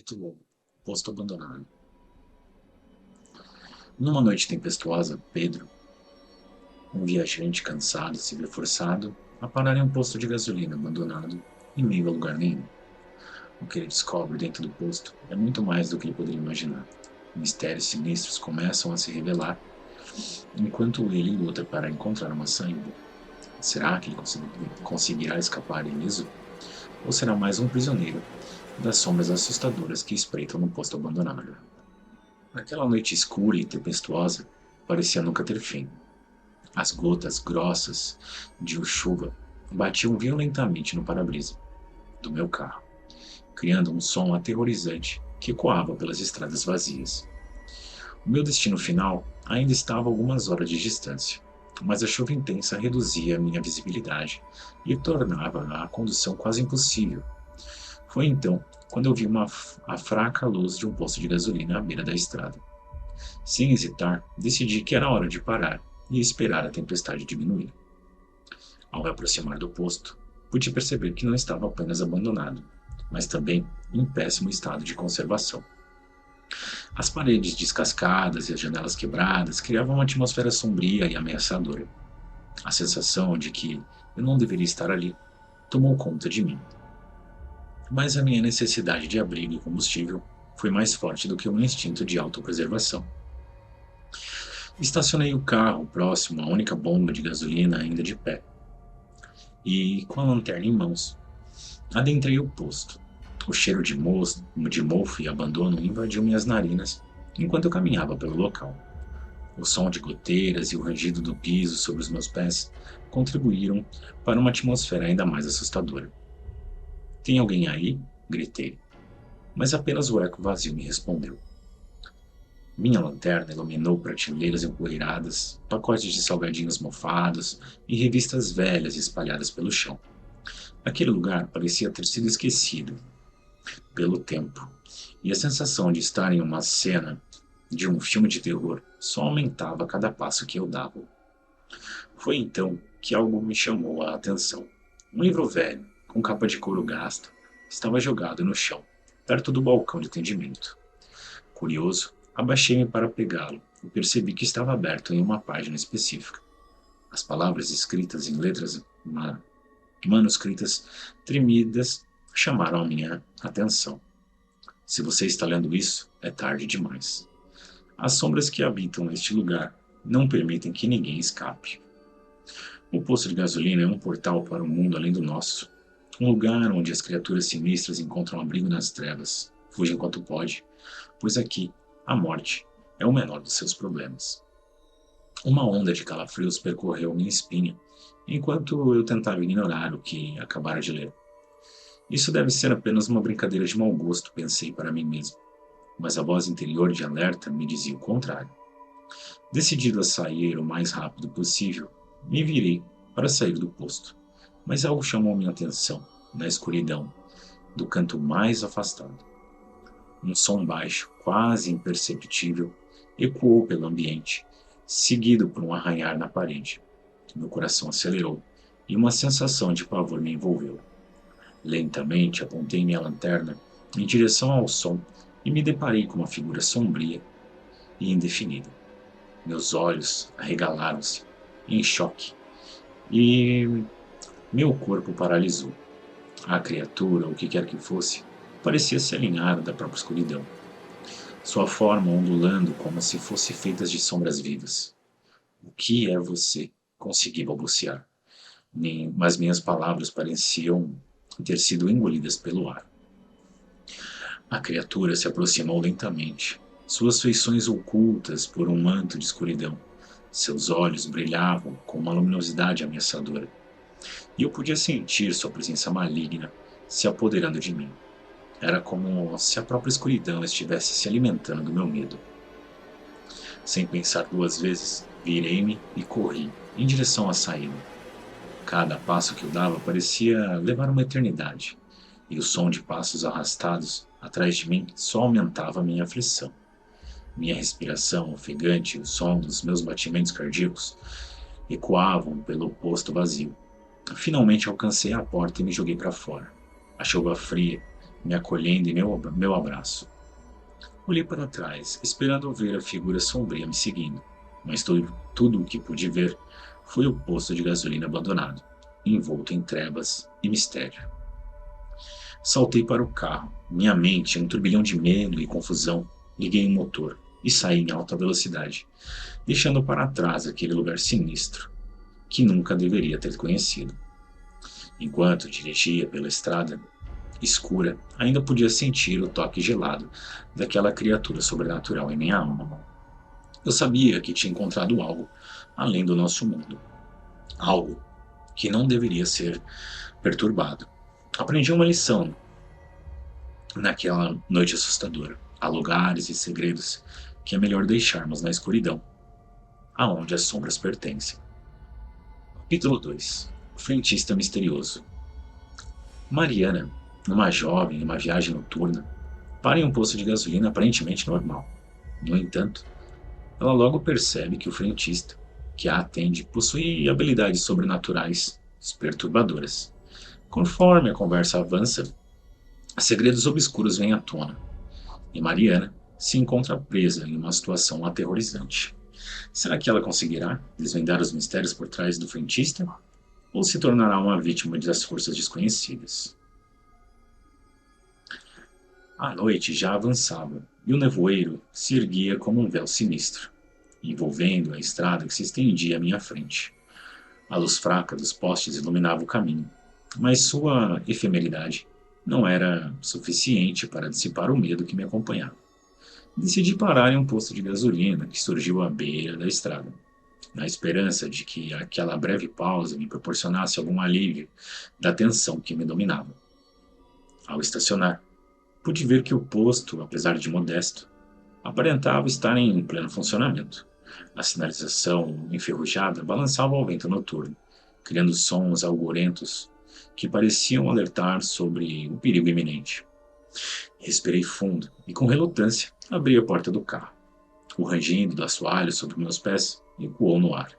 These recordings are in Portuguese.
Capítulo Posto Abandonado. Numa noite tempestuosa, Pedro, um viajante cansado, se viu forçado a parar em um posto de gasolina abandonado em meio a lugar nenhum. O que ele descobre dentro do posto é muito mais do que ele poderia imaginar. Mistérios sinistros começam a se revelar enquanto ele luta para encontrar uma saída. Será que ele conseguirá escapar ileso? Ou será mais um prisioneiro das sombras assustadoras que espreitam no posto abandonado? Aquela noite escura e tempestuosa parecia nunca ter fim. As gotas grossas de chuva batiam violentamente no para-brisa do meu carro, criando um som aterrorizante que ecoava pelas estradas vazias. O meu destino final ainda estava a algumas horas de distância, mas a chuva intensa reduzia a minha visibilidade e tornava a condução quase impossível. Foi então quando eu vi a fraca luz de um posto de gasolina à beira da estrada. Sem hesitar, decidi que era hora de parar e esperar a tempestade diminuir. Ao me aproximar do posto, pude perceber que não estava apenas abandonado, mas também em péssimo estado de conservação. As paredes descascadas e as janelas quebradas criavam uma atmosfera sombria e ameaçadora. A sensação de que eu não deveria estar ali tomou conta de mim. Mas a minha necessidade de abrigo e combustível foi mais forte do que o meu instinto de autopreservação. Estacionei o carro próximo à única bomba de gasolina ainda de pé, e, com a lanterna em mãos, adentrei o posto. O cheiro de mofo e abandono invadiu minhas narinas enquanto eu caminhava pelo local. O som de goteiras e o rangido do piso sobre os meus pés contribuíram para uma atmosfera ainda mais assustadora. Tem alguém aí? Gritei, mas apenas o eco vazio me respondeu. Minha lanterna iluminou prateleiras empoeiradas, pacotes de salgadinhos mofados e revistas velhas espalhadas pelo chão. Aquele lugar parecia ter sido esquecido pelo tempo, e a sensação de estar em uma cena de um filme de terror só aumentava a cada passo que eu dava. Foi então que algo me chamou a atenção. Um livro velho, com capa de couro gasta, estava jogado no chão, perto do balcão de atendimento. Curioso, abaixei-me para pegá-lo e percebi que estava aberto em uma página específica. As palavras escritas em letras manuscritas tremidas chamaram a minha atenção. Se você está lendo isso, é tarde demais. As sombras que habitam este lugar não permitem que ninguém escape. O posto de gasolina é um portal para um mundo além do nosso. Um lugar onde as criaturas sinistras encontram abrigo nas trevas. Fuja enquanto pode, pois aqui a morte é o menor dos seus problemas. Uma onda de calafrios percorreu minha espinha, enquanto eu tentava ignorar o que acabara de ler. Isso deve ser apenas uma brincadeira de mau gosto, pensei para mim mesmo, mas a voz interior de alerta me dizia o contrário. Decidido a sair o mais rápido possível, me virei para sair do posto, mas algo chamou minha atenção, na escuridão, do canto mais afastado. Um som baixo, quase imperceptível, ecoou pelo ambiente, seguido por um arranhar na parede. Meu coração acelerou e uma sensação de pavor me envolveu. Lentamente apontei minha lanterna em direção ao som e me deparei com uma figura sombria e indefinida. Meus olhos arregalaram-se, em choque, e meu corpo paralisou. A criatura, o que quer que fosse, parecia se alinhar da própria escuridão, sua forma ondulando como se fosse feita de sombras vivas. O que é você? Consegui balbuciar, mas minhas palavras pareciam ter sido engolidas pelo ar. A criatura se aproximou lentamente, suas feições ocultas por um manto de escuridão. Seus olhos brilhavam com uma luminosidade ameaçadora, e eu podia sentir sua presença maligna se apoderando de mim. Era como se a própria escuridão estivesse se alimentando do meu medo. Sem pensar duas vezes, virei-me e corri em direção à saída. Cada passo que eu dava parecia levar uma eternidade, e o som de passos arrastados atrás de mim só aumentava a minha aflição. Minha respiração ofegante e o som dos meus batimentos cardíacos ecoavam pelo posto vazio. Finalmente alcancei a porta e me joguei para fora. A chuva fria me acolhendo em meu abraço. Olhei para trás, esperando ver a figura sombria me seguindo, mas tudo o que pude ver foi o posto de gasolina abandonado, envolto em trevas e mistério. Saltei para o carro, minha mente um turbilhão de medo e confusão. Liguei o motor e saí em alta velocidade, deixando para trás aquele lugar sinistro que nunca deveria ter conhecido. Enquanto dirigia pela estrada escura, ainda podia sentir o toque gelado daquela criatura sobrenatural em minha alma. Eu sabia que tinha encontrado algo além do nosso mundo, algo que não deveria ser perturbado. Aprendi uma lição naquela noite assustadora. Há lugares e segredos que é melhor deixarmos na escuridão, aonde as sombras pertencem. Capítulo 2. O frentista misterioso. Mariana, uma jovem em uma viagem noturna, para em um posto de gasolina aparentemente normal. No entanto, ela logo percebe que o frentista, que a atende, possui habilidades sobrenaturais perturbadoras. Conforme a conversa avança, segredos obscuros vêm à tona, e Mariana se encontra presa em uma situação aterrorizante. Será que ela conseguirá desvendar os mistérios por trás do frentista? Ou se tornará uma vítima das forças desconhecidas? A noite já avançava e o nevoeiro se erguia como um véu sinistro, envolvendo a estrada que se estendia à minha frente. A luz fraca dos postes iluminava o caminho, mas sua efemeridade não era suficiente para dissipar o medo que me acompanhava. Decidi parar em um posto de gasolina que surgiu à beira da estrada, na esperança de que aquela breve pausa me proporcionasse algum alívio da tensão que me dominava. Ao estacionar, pude ver que o posto, apesar de modesto, aparentava estar em pleno funcionamento. A sinalização enferrujada balançava ao vento noturno, criando sons algorentos que pareciam alertar sobre o perigo iminente. Respirei fundo e, com relutância, abri a porta do carro. O rangido do assoalho sob meus pés ecoou no ar,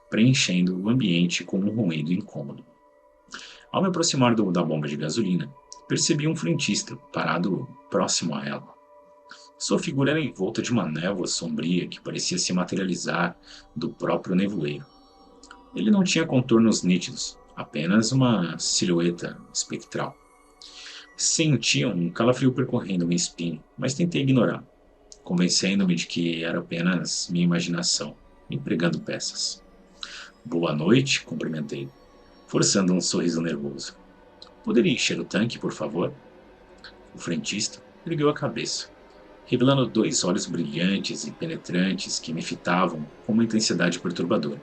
preenchendo o ambiente com um ruído incômodo. Ao me aproximar da bomba de gasolina, percebi um frentista parado próximo a ela. Sua figura era envolta de uma névoa sombria que parecia se materializar do próprio nevoeiro. Ele não tinha contornos nítidos, apenas uma silhueta espectral. Senti um calafrio percorrendo minha espinha, mas tentei ignorar, convencendo-me de que era apenas minha imaginação, me pregando peças. Boa noite, cumprimentei, forçando um sorriso nervoso. Poderia encher o tanque, por favor? O frentista ergueu a cabeça, revelando dois olhos brilhantes e penetrantes que me fitavam com uma intensidade perturbadora.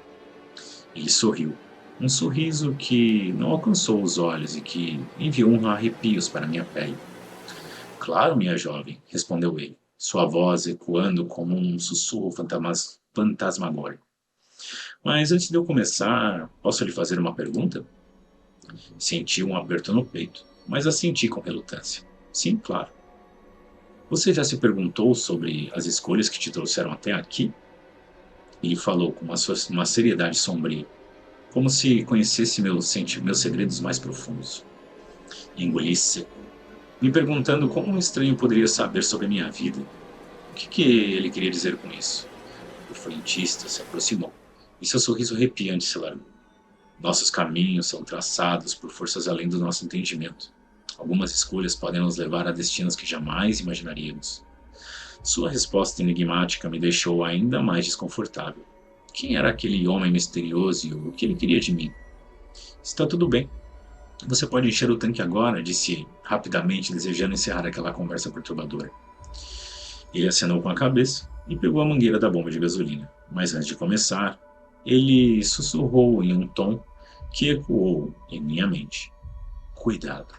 Ele sorriu, um sorriso que não alcançou os olhos e que enviou arrepios para minha pele. Claro, minha jovem, respondeu ele, sua voz ecoando como um sussurro fantasmagórico. Mas antes de eu começar, posso lhe fazer uma pergunta? Senti um aperto no peito, mas assenti com relutância. Sim, claro. Você já se perguntou sobre as escolhas que te trouxeram até aqui? Ele falou com uma seriedade sombria, como se conhecesse meus segredos mais profundos. Engoli seco, me perguntando como um estranho poderia saber sobre a minha vida. O que ele queria dizer com isso? O frentista se aproximou, e seu sorriso arrepiante se largou. Nossos caminhos são traçados por forças além do nosso entendimento. Algumas escolhas podem nos levar a destinos que jamais imaginaríamos. Sua resposta enigmática me deixou ainda mais desconfortável. Quem era aquele homem misterioso e o que ele queria de mim? Está tudo bem. Você pode encher o tanque agora, disse rapidamente, desejando encerrar aquela conversa perturbadora. Ele acenou com a cabeça e pegou a mangueira da bomba de gasolina. Mas antes de começar, ele sussurrou em um tom que ecoou em minha mente. Cuidado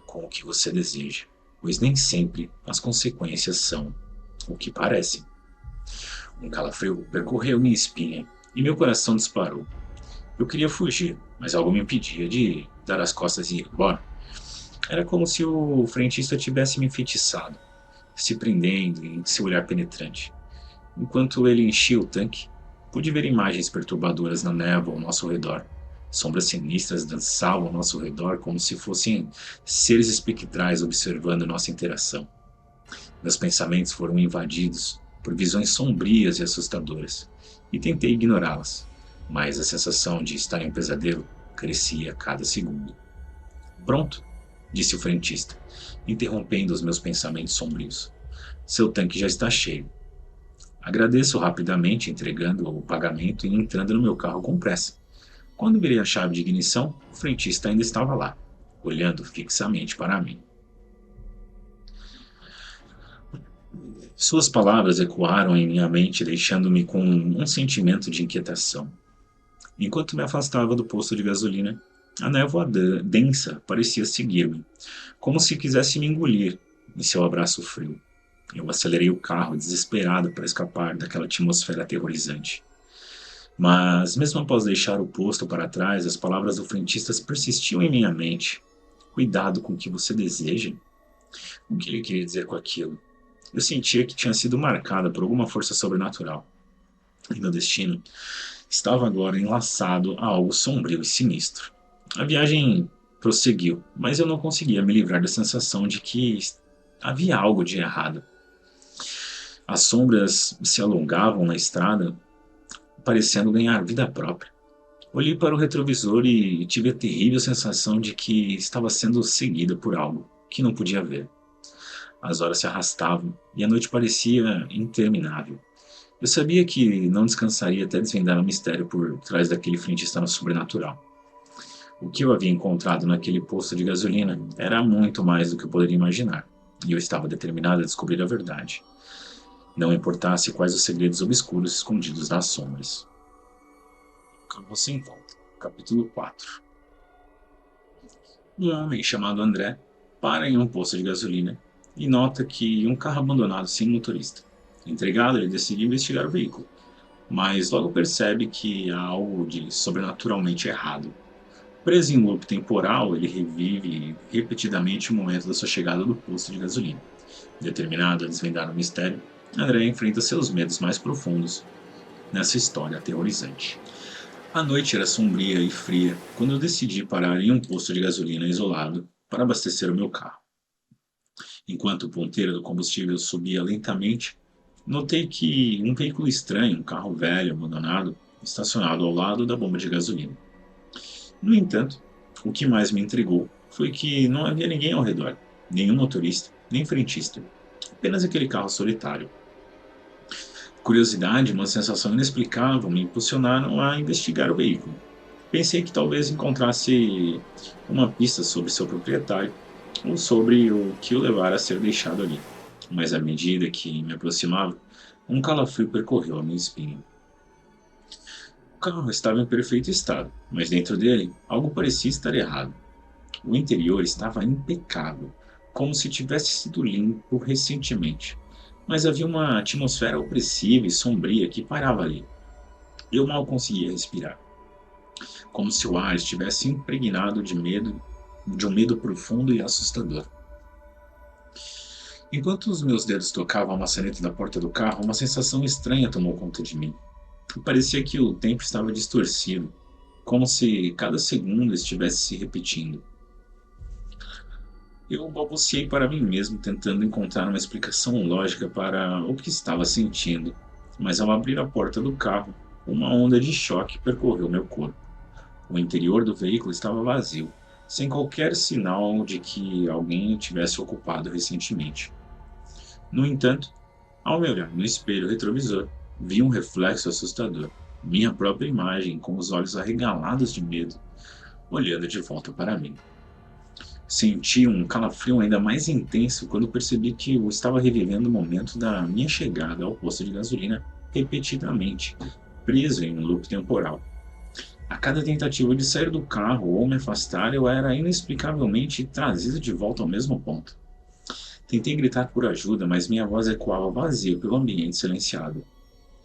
com o que você deseja, pois nem sempre as consequências são o que parecem. Um calafrio percorreu minha espinha e meu coração disparou. Eu queria fugir, mas algo me impedia de dar as costas e ir embora. Era como se o frentista tivesse me enfeitiçado, se prendendo em seu olhar penetrante. Enquanto ele enchia o tanque, pude ver imagens perturbadoras na névoa ao nosso redor, Sombras sinistras dançavam ao nosso redor como se fossem seres espectrais observando nossa interação. Meus pensamentos foram invadidos por visões sombrias e assustadoras, e tentei ignorá-las, mas a sensação de estar em um pesadelo crescia a cada segundo. Pronto, disse o frentista, interrompendo os meus pensamentos sombrios. Seu tanque já está cheio. Agradeço rapidamente, entregando o pagamento e entrando no meu carro com pressa. Quando virei a chave de ignição, o frentista ainda estava lá, olhando fixamente para mim. Suas palavras ecoaram em minha mente, deixando-me com um sentimento de inquietação. Enquanto me afastava do posto de gasolina, a névoa densa parecia seguir-me, como se quisesse me engolir em seu abraço frio. Eu acelerei o carro, desesperado para escapar daquela atmosfera aterrorizante. Mas, mesmo após deixar o posto para trás, as palavras do frentista persistiam em minha mente. Cuidado com o que você deseja. O que ele queria dizer com aquilo? Eu sentia que tinha sido marcada por alguma força sobrenatural. E meu destino estava agora enlaçado a algo sombrio e sinistro. A viagem prosseguiu, mas eu não conseguia me livrar da sensação de que havia algo de errado. As sombras se alongavam na estrada, parecendo ganhar vida própria. Olhei para o retrovisor e tive a terrível sensação de que estava sendo seguida por algo que não podia ver. As horas se arrastavam e a noite parecia interminável. Eu sabia que não descansaria até desvendar o mistério por trás daquele frentista sobrenatural. O que eu havia encontrado naquele posto de gasolina era muito mais do que eu poderia imaginar, e eu estava determinado a descobrir a verdade. Não importasse quais os segredos obscuros escondidos nas sombras. Carro sem volta. Capítulo 4. Um homem chamado André para em um posto de gasolina e nota que um carro abandonado sem motorista. Intrigado, ele decide investigar o veículo, mas logo percebe que há algo de sobrenaturalmente errado. Preso em um loop temporal, ele revive repetidamente o momento da sua chegada no posto de gasolina. Determinado a desvendar o mistério, André enfrenta seus medos mais profundos nessa história aterrorizante. A noite era sombria e fria quando eu decidi parar em um posto de gasolina isolado para abastecer o meu carro. Enquanto o ponteiro do combustível subia lentamente, notei que um veículo estranho, um carro velho abandonado, estacionado ao lado da bomba de gasolina. No entanto, o que mais me intrigou foi que não havia ninguém ao redor, nenhum motorista, nem frentista, apenas aquele carro solitário. Curiosidade e uma sensação inexplicável me impulsionaram a investigar o veículo. Pensei que talvez encontrasse uma pista sobre seu proprietário ou sobre o que o levara a ser deixado ali. Mas à medida que me aproximava, um calafrio percorreu a minha espinha. O carro estava em perfeito estado, mas dentro dele algo parecia estar errado. O interior estava impecável, como se tivesse sido limpo recentemente, mas havia uma atmosfera opressiva e sombria que pairava ali. Eu mal conseguia respirar, como se o ar estivesse impregnado de medo, de um medo profundo e assustador. Enquanto os meus dedos tocavam a maçaneta da porta do carro, uma sensação estranha tomou conta de mim. Parecia que o tempo estava distorcido, como se cada segundo estivesse se repetindo. Eu balbuciei para mim mesmo, tentando encontrar uma explicação lógica para o que estava sentindo, mas ao abrir a porta do carro, uma onda de choque percorreu meu corpo. O interior do veículo estava vazio, sem qualquer sinal de que alguém o tivesse ocupado recentemente. No entanto, ao me olhar no espelho retrovisor, vi um reflexo assustador, minha própria imagem com os olhos arregalados de medo, olhando de volta para mim. Senti um calafrio ainda mais intenso quando percebi que eu estava revivendo o momento da minha chegada ao posto de gasolina repetidamente, preso em um loop temporal. A cada tentativa de sair do carro ou me afastar, eu era inexplicavelmente trazido de volta ao mesmo ponto. Tentei gritar por ajuda, mas minha voz ecoava vazia pelo ambiente silenciado.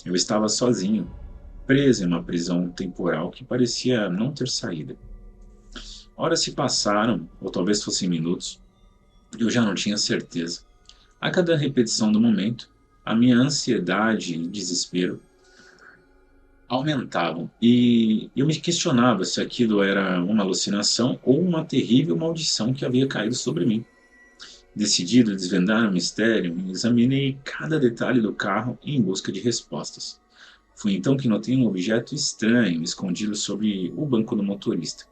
Eu estava sozinho, preso em uma prisão temporal que parecia não ter saída. Horas se passaram, ou talvez fossem minutos, e eu já não tinha certeza. A cada repetição do momento, a minha ansiedade e desespero aumentavam e eu me questionava se aquilo era uma alucinação ou uma terrível maldição que havia caído sobre mim. Decidido a desvendar o mistério, examinei cada detalhe do carro em busca de respostas. Foi então que notei um objeto estranho escondido sobre o banco do motorista.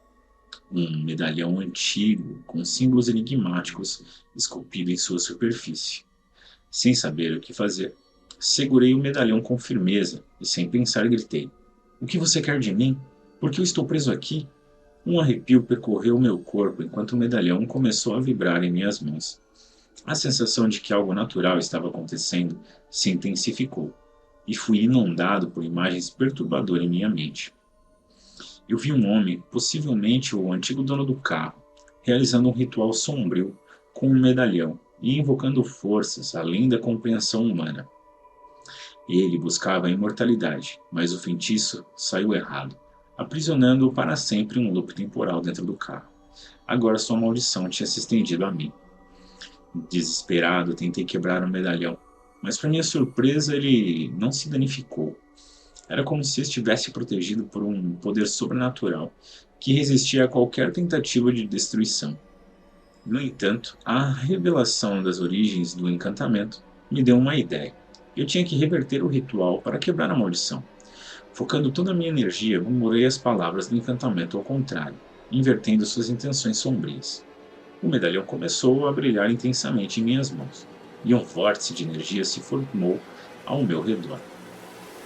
Um medalhão antigo com símbolos enigmáticos esculpido em sua superfície. Sem saber o que fazer, segurei o medalhão com firmeza e, sem pensar, gritei: "O que você quer de mim? Por que eu estou preso aqui?" Um arrepio percorreu meu corpo enquanto o medalhão começou a vibrar em minhas mãos. A sensação de que algo natural estava acontecendo se intensificou, e fui inundado por imagens perturbadoras em minha mente. Eu vi um homem, possivelmente o antigo dono do carro, realizando um ritual sombrio com um medalhão e invocando forças além da compreensão humana. Ele buscava a imortalidade, mas o feitiço saiu errado, aprisionando-o para sempre em um loop temporal dentro do carro. Agora sua maldição tinha se estendido a mim. Desesperado, tentei quebrar o medalhão, mas para minha surpresa ele não se danificou. Era como se estivesse protegido por um poder sobrenatural que resistia a qualquer tentativa de destruição. No entanto, a revelação das origens do encantamento me deu uma ideia. Eu tinha que reverter o ritual para quebrar a maldição. Focando toda a minha energia, murmurei as palavras do encantamento ao contrário, invertendo suas intenções sombrias. O medalhão começou a brilhar intensamente em minhas mãos, e um vórtice de energia se formou ao meu redor.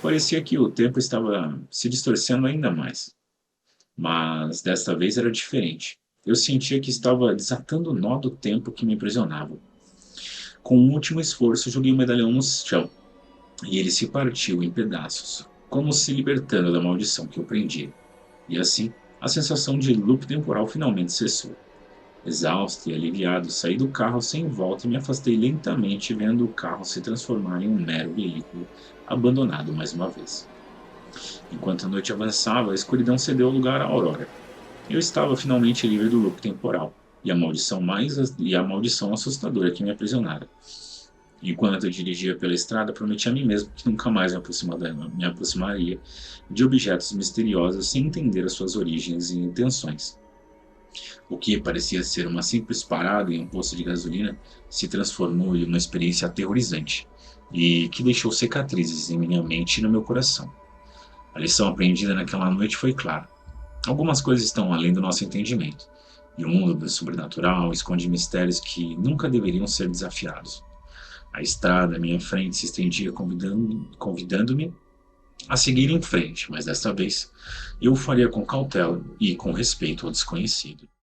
Parecia que o tempo estava se distorcendo ainda mais, mas desta vez era diferente. Eu sentia que estava desatando o nó do tempo que me aprisionava. Com um último esforço, joguei o medalhão no chão, e ele se partiu em pedaços, como se libertando da maldição que o prendia. E assim, a sensação de loop temporal finalmente cessou. Exausto e aliviado, saí do carro sem volta e me afastei lentamente, vendo o carro se transformar em um mero veículo abandonado mais uma vez. Enquanto a noite avançava, a escuridão cedeu lugar à aurora. Eu estava finalmente livre do loop temporal e a maldição assustadora que me aprisionara. Enquanto eu dirigia pela estrada, prometi a mim mesmo que nunca mais me aproximaria de objetos misteriosos sem entender as suas origens e intenções. O que parecia ser uma simples parada em um posto de gasolina se transformou em uma experiência aterrorizante e que deixou cicatrizes em minha mente e no meu coração. A lição aprendida naquela noite foi clara. Algumas coisas estão além do nosso entendimento, e o mundo do sobrenatural esconde mistérios que nunca deveriam ser desafiados. A estrada à minha frente se estendia convidando-me a seguir em frente, mas desta vez eu o faria com cautela e com respeito ao desconhecido.